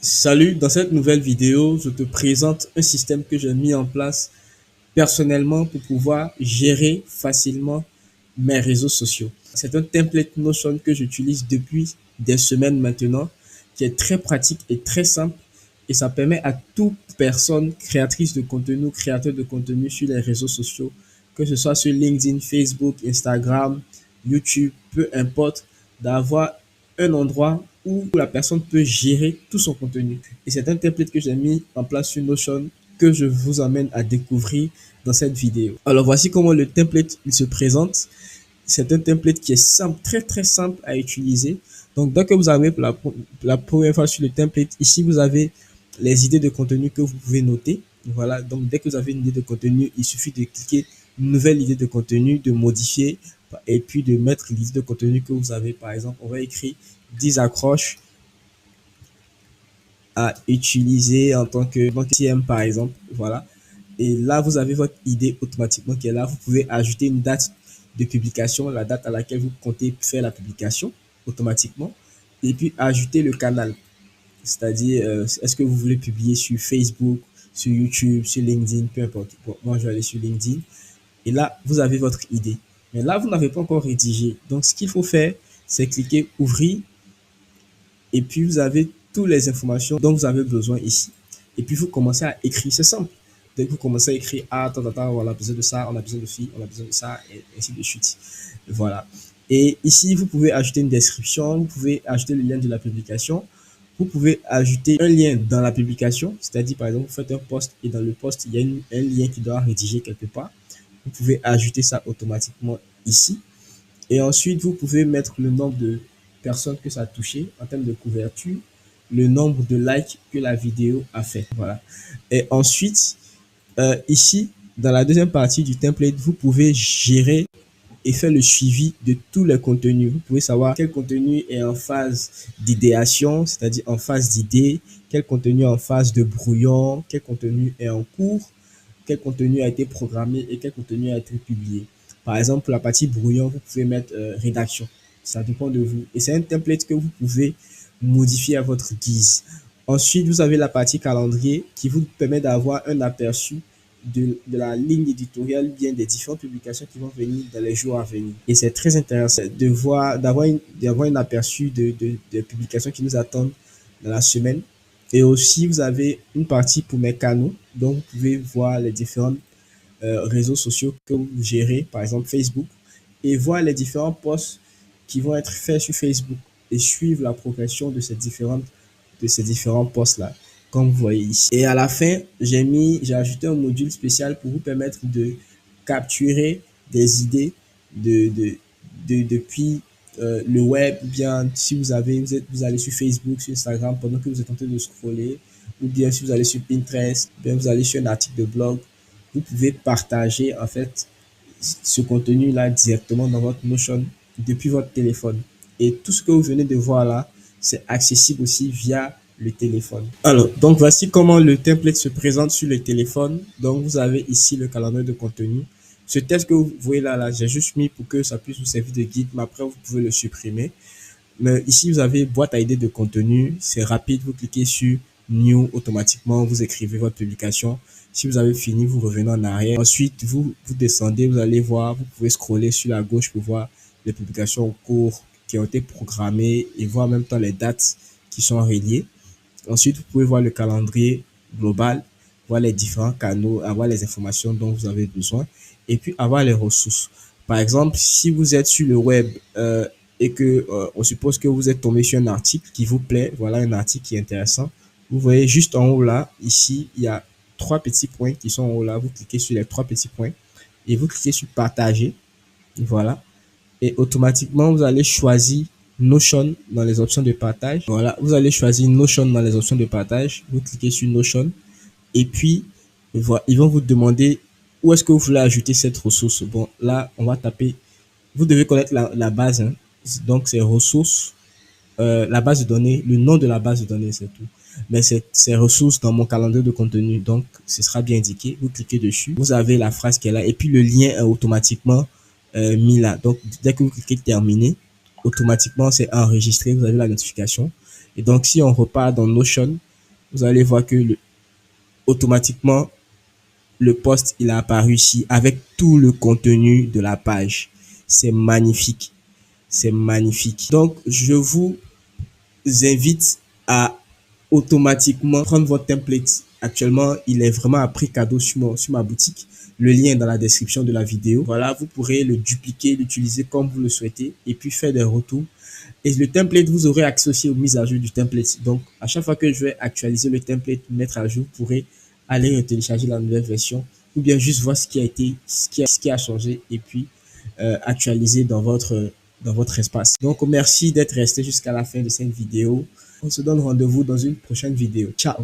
Salut, dans cette nouvelle vidéo, je te présente un système que j'ai mis en place personnellement pour pouvoir gérer facilement mes réseaux sociaux. C'est un template Notion que j'utilise depuis des semaines maintenant, qui est très pratique et très simple et ça permet à toute personne créatrice de contenu, créateur de contenu sur les réseaux sociaux, que ce soit sur LinkedIn, Facebook, Instagram, YouTube, peu importe, d'avoir un endroit où la personne peut gérer tout son contenu. Et c'est un template que j'ai mis en place sur Notion que je vous emmène à découvrir dans cette vidéo. Alors voici comment le template il se présente. C'est un template qui est simple, très très simple à utiliser. Donc dès que vous avez la première fois sur le template, ici vous avez les idées de contenu que vous pouvez noter. Voilà, donc dès que vous avez une idée de contenu, il suffit de cliquer nouvelle idée de contenu, de modifier et puis de mettre l'idée de contenu que vous avez. Par exemple, on va écrire 10 accroches à utiliser en tant que CM par exemple. Voilà. Et là, vous avez votre idée automatiquement qui est là. Vous pouvez ajouter une date de publication, la date à laquelle vous comptez faire la publication automatiquement. Et puis ajouter le canal. C'est-à-dire, est-ce que vous voulez publier sur Facebook, sur YouTube, sur LinkedIn, peu importe. Bon, moi, je vais aller sur LinkedIn. Et là, vous avez votre idée. Mais là, vous n'avez pas encore rédigé. Donc, ce qu'il faut faire, c'est cliquer ouvrir et puis vous avez toutes les informations dont vous avez besoin ici. Et puis vous commencez à écrire, c'est simple. Dès que vous commencez à écrire, ah, attends, attends, on a besoin de ça, on a besoin de ci, on a besoin de ça, et ainsi de suite. Voilà. Et ici, vous pouvez ajouter une description, vous pouvez ajouter le lien de la publication, vous pouvez ajouter un lien dans la publication, c'est-à-dire par exemple, vous faites un post et dans le post, il y a un lien qui doit rédiger quelque part. Vous pouvez ajouter ça automatiquement ici. Et ensuite, vous pouvez mettre le nombre de personnes que ça a touché en termes de couverture, le nombre de likes que la vidéo a fait. Voilà. Et ensuite, ici, dans la deuxième partie du template, vous pouvez gérer et faire le suivi de tous les contenus. Vous pouvez savoir quel contenu est en phase d'idéation, c'est-à-dire en phase d'idée, quel contenu est en phase de brouillon, quel contenu est en cours, quel contenu a été programmé et quel contenu a été publié. Par exemple, pour la partie brouillon, vous pouvez mettre rédaction. Ça dépend de vous. Et c'est un template que vous pouvez modifier à votre guise. Ensuite, vous avez la partie calendrier qui vous permet d'avoir un aperçu de la ligne éditoriale, bien des différentes publications qui vont venir dans les jours à venir. Et c'est très intéressant de voir, d'avoir un aperçu de publications qui nous attendent dans la semaine. Et aussi, vous avez une partie pour mes canaux. Donc, vous pouvez voir les différents réseaux sociaux que vous gérez, par exemple Facebook, et voir les différents posts qui vont être faits sur Facebook et suivre la progression de ces différents posts-là, comme vous voyez ici. Et à la fin, j'ai ajouté un module spécial pour vous permettre de capturer des idées depuis le web, ou bien si vous allez sur Facebook, sur Instagram pendant que vous êtes en train de scroller, ou bien si vous allez sur Pinterest, ou bien vous allez sur un article de blog, vous pouvez partager en fait ce contenu-là directement dans votre Notion depuis votre téléphone. Et tout ce que vous venez de voir là, c'est accessible aussi via le téléphone. Alors, donc voici comment le template se présente sur le téléphone. Donc, vous avez ici le calendrier de contenu. Ce texte que vous voyez là, j'ai juste mis pour que ça puisse vous servir de guide, mais après, vous pouvez le supprimer. Mais ici, vous avez boîte à idées de contenu. C'est rapide. Vous cliquez sur New automatiquement. Vous écrivez votre publication. Si vous avez fini, vous revenez en arrière. Ensuite, vous descendez. Vous allez voir. Vous pouvez scroller sur la gauche pour voir les publications en cours qui ont été programmées et voir en même temps les dates qui sont reliées. Ensuite, vous pouvez voir le calendrier global, voir les différents canaux, avoir les informations dont vous avez besoin et puis avoir les ressources. Par exemple, si vous êtes sur le web et que on suppose que vous êtes tombé sur un article qui vous plaît, voilà un article qui est intéressant. Vous voyez juste en haut là, ici, il y a trois petits points qui sont en haut là. Vous cliquez sur les trois petits points et vous cliquez sur partager. Voilà. Et automatiquement, vous allez choisir Notion dans les options de partage. Voilà, vous allez choisir Notion dans les options de partage. Vous cliquez sur Notion et puis voilà, ils vont vous demander où est-ce que vous voulez ajouter cette ressource. Bon, là, on va taper. Vous devez connaître la base. Hein. Donc, c'est ressources, la base de données, le nom de la base de données, c'est tout. Mais c'est ressources dans mon calendrier de contenu. Donc, ce sera bien indiqué. Vous cliquez dessus. Vous avez la phrase qui est là et puis le lien est automatiquement mis là. Donc, dès que vous cliquez terminer, automatiquement, c'est enregistré. Vous avez la notification. Et donc, si on repart dans Notion, vous allez voir que automatiquement, le post il a apparu ici avec tout le contenu de la page. C'est magnifique. C'est magnifique. Donc, je vous invite à automatiquement prendre votre template. Actuellement, il est vraiment à prix cadeau sur ma boutique. Le lien est dans la description de la vidéo. Voilà, vous pourrez le dupliquer, l'utiliser comme vous le souhaitez et puis faire des retours. Et le template, vous aurez accès aussi aux mises à jour du template. Donc, à chaque fois que je vais actualiser le template, mettre à jour, vous pourrez aller télécharger la nouvelle version ou bien juste voir ce qui a été, ce qui a changé et puis actualiser dans votre espace. Donc, merci d'être resté jusqu'à la fin de cette vidéo. On se donne rendez-vous dans une prochaine vidéo. Ciao!